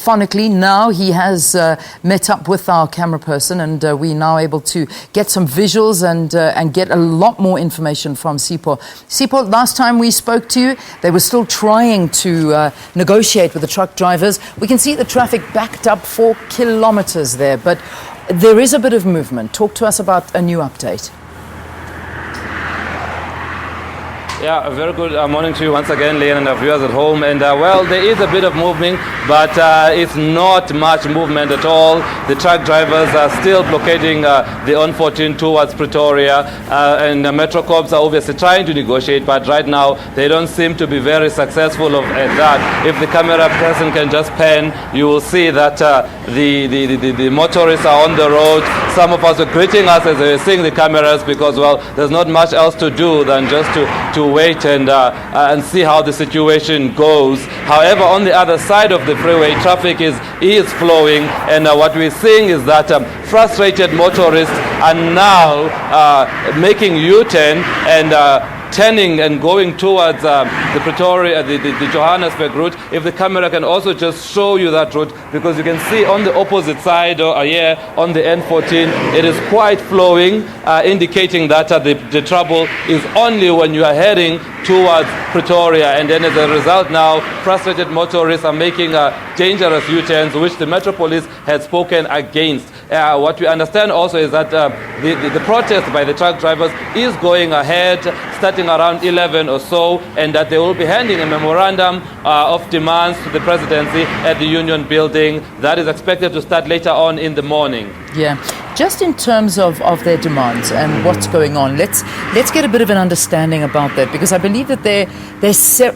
telephonically. Now he has met up with our camera person, and we're now able to get some visuals and get a lot more information from Sipho. Sipho, last time we spoke to you, they were still trying to negotiate with the truck drivers. We can see the traffic backed up 4 kilometers there, but there is a bit of movement. Talk to us about a new update. Yeah, a very good morning to you once again, Leon, and our viewers at home. And well, there is a bit of movement, but it's not much movement at all. The truck drivers are still blockading the N14 towards Pretoria, and the Metro Corps are obviously trying to negotiate, but right now they don't seem to be very successful at that. If the camera person can just pan, you will see that the motorists are on the road. Some of us are greeting us as they're seeing the cameras because, well, there's not much else to do than just to wait and see how the situation goes. However, on the other side of the freeway, traffic is flowing, and what we're seeing is that frustrated motorists are now making U-turn and turning and going towards the Pretoria, the Johannesburg route. If the camera can also just show you that route, because you can see on the opposite side here on the N14, it is quite flowing, indicating that the trouble is only when you are heading towards Pretoria, and then as a result now frustrated motorists are making dangerous U-turns, which the Metro Police had spoken against. What we understand also is that the protest by the truck drivers is going ahead, starting around 11 or so, and that they will be handing a memorandum of demands to the presidency at the Union Building. That is expected to start later on in the morning. Yeah. Just in terms of their demands and what's going on, let's get a bit of an understanding about that, because I believe that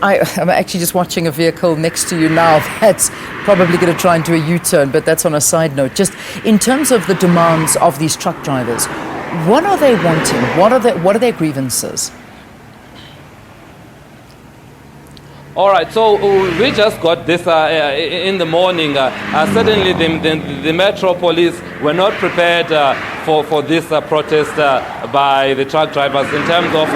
I'm actually just watching a vehicle next to you now that's probably going to try and do a U-turn, but that's on a side note. Just in terms of the demands of these truck drivers, what are they wanting? What are their grievances? All right, so we just got this in the morning. Suddenly, the Metro Police were not prepared for this protest by the truck drivers in terms of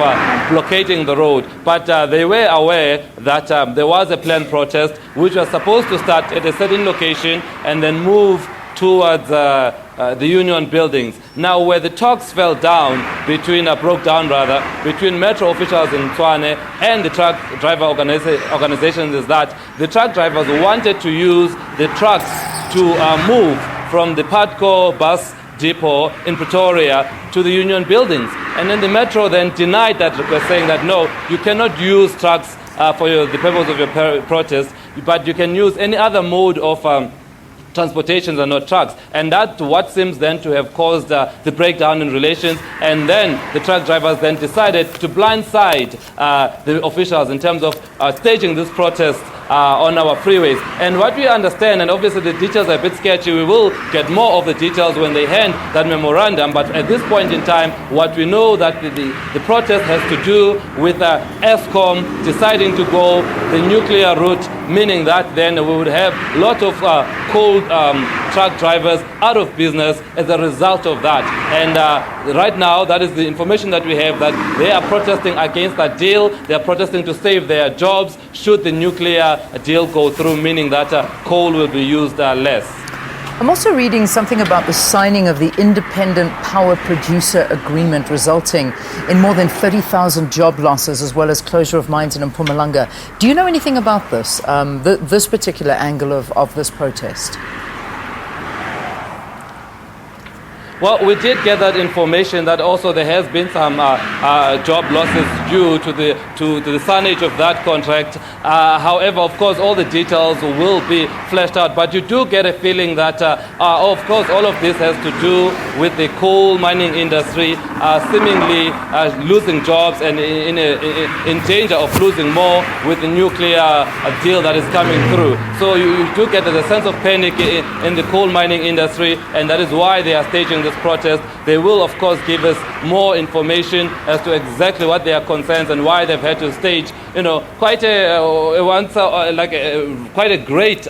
blockading the road. But they were aware that there was a planned protest which was supposed to start at a certain location and then move towards the Union Buildings. Now, where the talks broke down between Metro officials in Tshwane and the truck driver organizations is that the truck drivers wanted to use the trucks to move from the Patco bus depot in Pretoria to the Union Buildings. And then the Metro then denied that request, saying that no, you cannot use trucks for the purpose of your protest, but you can use any other mode of transportations are not trucks, and that's what seems then to have caused the breakdown in relations. And then the truck drivers then decided to blindside the officials in terms of staging this protest on our freeways. And what we understand, and obviously the details are a bit sketchy, we will get more of the details when they hand that memorandum, but at this point in time, what we know that the protest has to do with Eskom deciding to go the nuclear route, meaning that then we would have a lot of coal truck drivers out of business as a result of that. And right now, that is the information that we have, that they are protesting against that deal. They are protesting to save their jobs should the nuclear deal go through, meaning that coal will be used less. I'm also reading something about the signing of the Independent Power Producer Agreement, resulting in more than 30,000 job losses as well as closure of mines in Mpumalanga. Do you know anything about this, this particular angle of this protest? Well, we did get that information that also there has been some job losses due to the signage of that contract. However, of course, all the details will be fleshed out. But you do get a feeling that, of course, all of this has to do with the coal mining industry seemingly losing jobs and in danger of losing more with the nuclear deal that is coming through. So you do get a sense of panic in the coal mining industry, and that is why they are staging this protest. They will, of course, give us more information as to exactly what their concerns and why they've had to stage, quite a great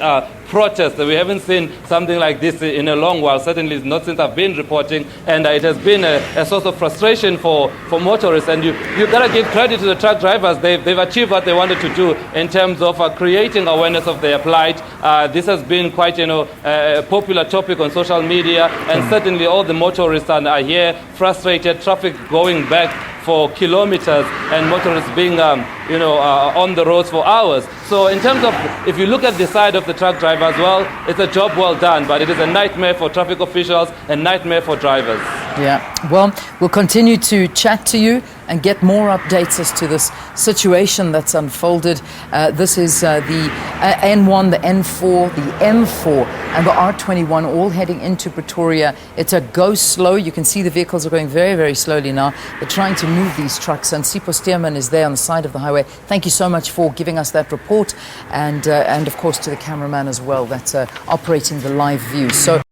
protest. We haven't seen something like this in a long while, certainly not since I've been reporting, and it has been a source of frustration for motorists. And you've got to give credit to the truck drivers. They've achieved what they wanted to do in terms of creating awareness of their plight. This has been quite, a popular topic on social media, and certainly all the motorists are here frustrated, traffic going back for kilometers, and motorists being on the roads for hours. So in terms of, if you look at the side of the truck drivers, well, it's a job well done, but it is a nightmare for traffic officials, a nightmare for drivers. Yeah, well, we'll continue to chat to you and get more updates as to this situation that's unfolded. This is the N1, the N4, the M4, and the R21 all heading into Pretoria. It's a go slow. You can see the vehicles are going very, very slowly now. They're trying to move these trucks, and Sipho Stearman is there on the side of the highway. Thank you so much for giving us that report, and of course to the cameraman as well that's operating the live view. So